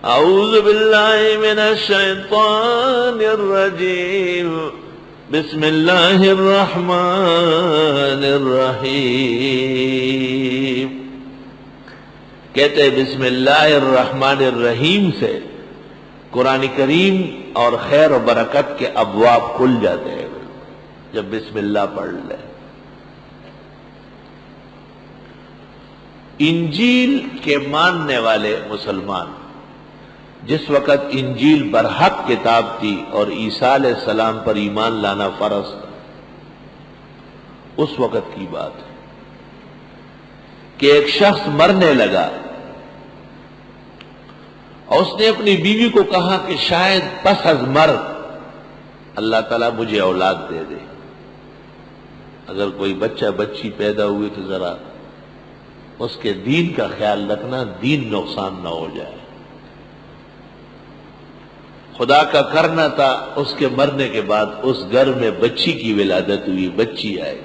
اعوذ باللہ من الشیطان الرجیم بسم اللہ الرحمن الرحیم. کہتے ہیں بسم اللہ الرحمن الرحیم سے قرآن کریم اور خیر و برکت کے ابواب کھل جاتے ہیں جب بسم اللہ پڑھ لے. انجیل کے ماننے والے مسلمان جس وقت انجیل برحق کتاب تھی اور عیسیٰ علیہ السلام پر ایمان لانا فرض تھا، اس وقت کی بات ہے کہ ایک شخص مرنے لگا اور اس نے اپنی بیوی کو کہا کہ شاید پس از مرگ اللہ تعالیٰ مجھے اولاد دے دے. اگر کوئی بچہ بچی پیدا ہوئی تو ذرا اس کے دین کا خیال رکھنا، دین نقصان نہ ہو جائے. خدا کا کرنا تھا اس کے مرنے کے بعد اس گھر میں بچی کی ولادت ہوئی، بچی آئے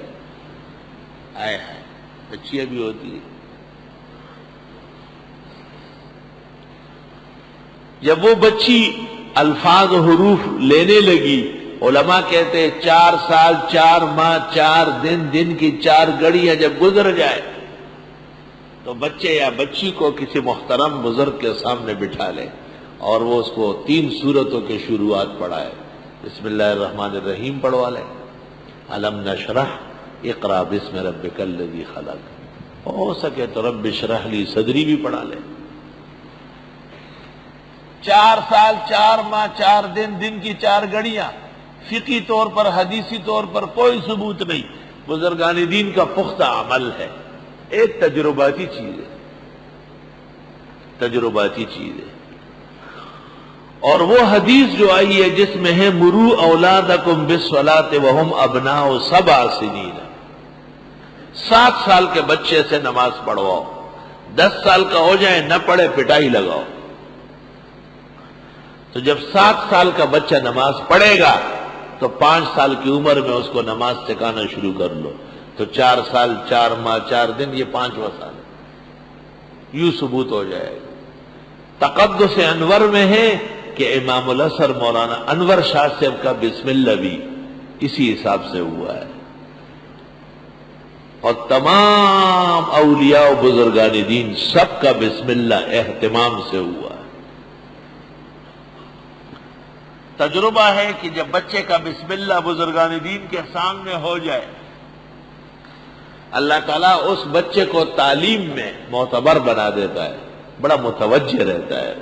بچیاں بھی ہوتی ہے. جب وہ بچی الفاظ و حروف لینے لگی، علماء کہتے 4 سال 4 ماہ 4 دن، دن کی 4 گھڑیاں جب گزر جائے تو بچے یا بچی کو کسی محترم بزرگ کے سامنے بٹھا لے اور وہ اس کو 3 سورتوں کے شروعات پڑھائے. بسم اللہ الرحمن الرحیم پڑھوا لے، علم نشرح، اقرا بسم ربک الذی خلق، ہو سکے تو رب اشرح لی صدری بھی پڑھا لے. 4 سال 4 ماہ 4 دن، دن کی 4 گھڑیاں. فقہی طور پر حدیثی طور پر کوئی ثبوت نہیں، بزرگان دین کا پختہ عمل ہے. ایک تجرباتی چیز ہے، تجرباتی چیز ہے. اور وہ حدیث جو آئی ہے جس میں ہے مرو اولادکم بالصلاۃ وہم ابناء 7 سنین، 7 سال کے بچے سے نماز پڑھواؤ، 10 سال کا ہو جائے نہ پڑھے پٹائی لگاؤ. تو جب 7 سال کا بچہ نماز پڑھے گا تو 5 سال کی عمر میں اس کو نماز سکھانا شروع کر لو. تو 4 سال 4 ماہ 4 دن، یہ 5واں سال ہے. یوں ثبوت ہو جائے گا. تقدس انور میں ہے کہ امام الاثر مولانا انور شاہ صاحب کا بسم اللہ بھی اسی حساب سے ہوا ہے، اور تمام اولیاء و بزرگان دین سب کا بسم اللہ اہتمام سے ہوا ہے. تجربہ ہے کہ جب بچے کا بسم اللہ بزرگان دین کے سامنے ہو جائے، اللہ تعالیٰ اس بچے کو تعلیم میں معتبر بنا دیتا ہے، بڑا متوجہ رہتا ہے.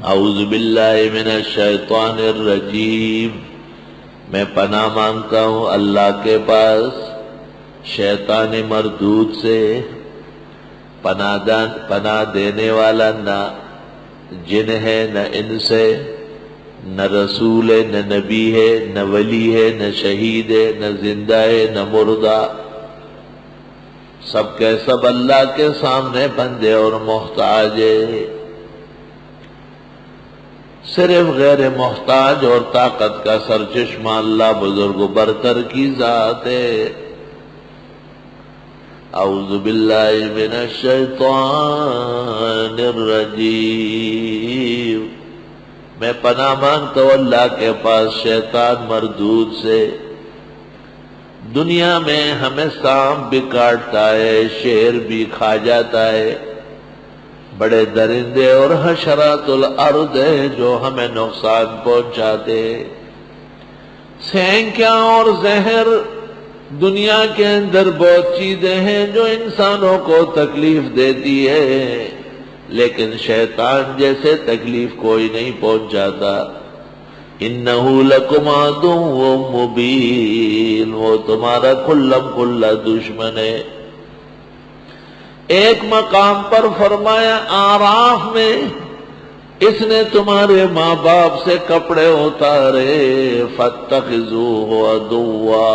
اعوذ باللہ من الشیطان الرجیم، میں پناہ مانگتا ہوں اللہ کے پاس شیطان مردود سے. پناہ دینے والا نہ جن ہے نہ انس ہے، نہ رسول ہے نہ نبی ہے نہ ولی ہے نہ شہید ہے نہ زندہ ہے نہ مردہ. سب کے سب اللہ کے سامنے بندے اور محتاج ہے. صرف غیر محتاج اور طاقت کا سرچشمہ اللہ بزرگ و برتر کی ذات ہے. اعوذ باللہ من الشیطان الرجیم، میں پناہ مانگتا ہوں اللہ کے پاس شیطان مردود سے. دنیا میں ہمیں سانپ بھی کاٹتا ہے، شیر بھی کھا جاتا ہے، بڑے درندے اور حشرات الارض ہیں جو ہمیں نقصان پہنچاتے. سینکیاں اور زہر، دنیا کے اندر بہت چیزیں ہیں جو انسانوں کو تکلیف دیتی ہے، لیکن شیطان جیسے تکلیف کوئی نہیں پہنچاتا. انہ لکم عدو مبین، وہ تمہارا کھلم کھلا دشمن ہے. ایک مقام پر فرمایا آراف میں اس نے تمہارے ماں باپ سے کپڑے اتارے، فاتخذوہ عدوا،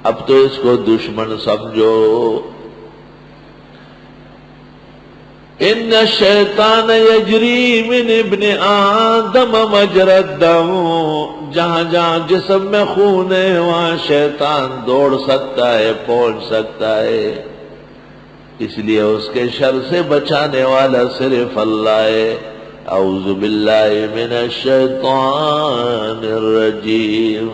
اب تو اس کو دشمن سمجھو. ان الشیطان یجری من ابن آدم مجرى الدم، جہاں جہاں جسم میں خون ہے وہاں شیطان دوڑ سکتا ہے، پہنچ سکتا ہے. اس لیے اس کے شر سے بچانے والا صرف اللہ ہے۔ اعوذ باللہ من الشیطان الرجیم۔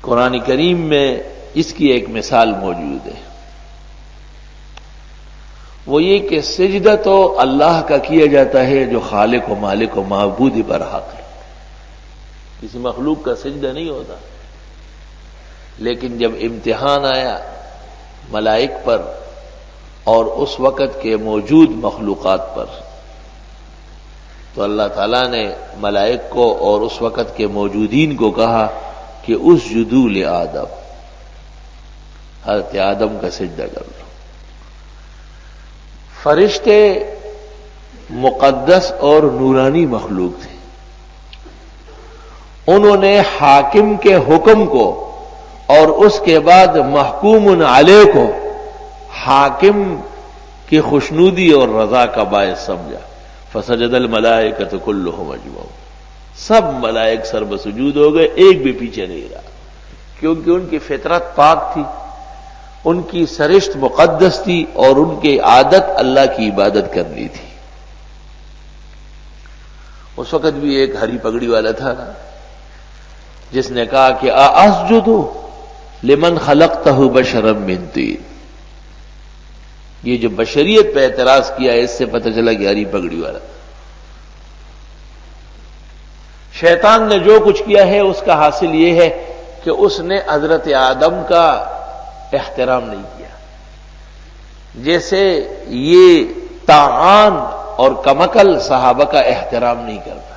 قرآن کریم میں اس کی ایک مثال موجود ہے، وہ یہ کہ سجدہ تو اللہ کا کیا جاتا ہے جو خالق و مالک و معبود برحق ہے، کسی مخلوق کا سجدہ نہیں ہوتا۔ لیکن جب امتحان آیا ملائک پر اور اس وقت کے موجود مخلوقات پر، تو اللہ تعالیٰ نے ملائک کو اور اس وقت کے موجودین کو کہا کہ اسجدوا لآدم، حضرت آدم کا سجدہ کر لو۔ فرشتے مقدس اور نورانی مخلوق تھے، انہوں نے حاکم کے حکم کو اور اس کے بعد محکوم علیہ کو حاکم کی خوشنودی اور رضا کا باعث سمجھا۔ فسجد الملائکۃ کلھم اجمعون، سب ملائک سر بسجود ہو گئے، ایک بھی پیچھے نہیں رہا، کیونکہ ان کی فطرت پاک تھی، ان کی سرشت مقدس تھی اور ان کی عادت اللہ کی عبادت کرنی تھی۔ اس وقت بھی ایک ہری پگڑی والا تھا نا، جس نے کہا کہ اسجد لمن خلقتہ بشرا من طین۔ یہ جو بشریت پہ اعتراض کیا ہے، اس سے پتہ چلا کہ ہری پگڑی والا تھا۔ شیطان نے جو کچھ کیا ہے اس کا حاصل یہ ہے کہ اس نے حضرت آدم کا احترام نہیں کیا، جیسے یہ طاعان اور کمکل صحابہ کا احترام نہیں کرتا۔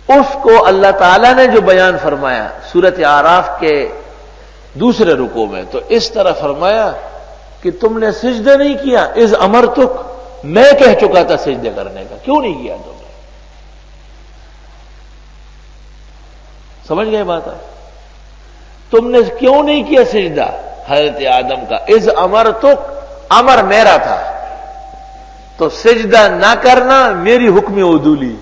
اس کو اللہ تعالیٰ نے جو بیان فرمایا سورۃ اعراف کے دوسرے رکوع میں، تو اس طرح فرمایا کہ تم نے سجدہ نہیں کیا، اذ امرتک، میں کہہ چکا تھا سجدہ کرنے کا، کیوں نہیں کیا تم نے؟ سمجھ گئے بات آپ؟ تم نے کیوں نہیں کیا سجدہ حضرت آدم کا؟ اذ امرتک، امر میرا تھا، تو سجدہ نہ کرنا میری حکم عدولی،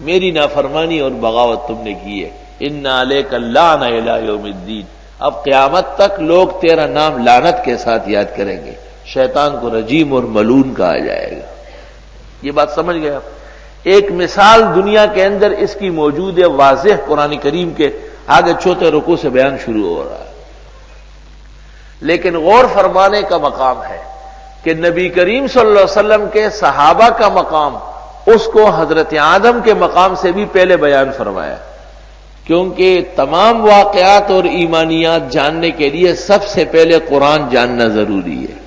میری نافرمانی اور بغاوت تم نے کی ہے۔ ان علیک اللعنۃ الی یوم الدین، اب قیامت تک لوگ تیرا نام لعنت کے ساتھ یاد کریں گے، شیطان کو رجیم اور ملعون کہا جائے گا۔ یہ بات سمجھ گئے آپ؟ ایک مثال دنیا کے اندر اس کی موجود ہے، واضح قرآن کریم کے آگے چوتھے رکوع سے بیان شروع ہو رہا ہے۔ لیکن غور فرمانے کا مقام ہے کہ نبی کریم صلی اللہ علیہ وسلم کے صحابہ کا مقام اس کو حضرت آدم کے مقام سے بھی پہلے بیان فرمایا، کیونکہ تمام واقعات اور ایمانیات جاننے کے لیے سب سے پہلے قرآن جاننا ضروری ہے۔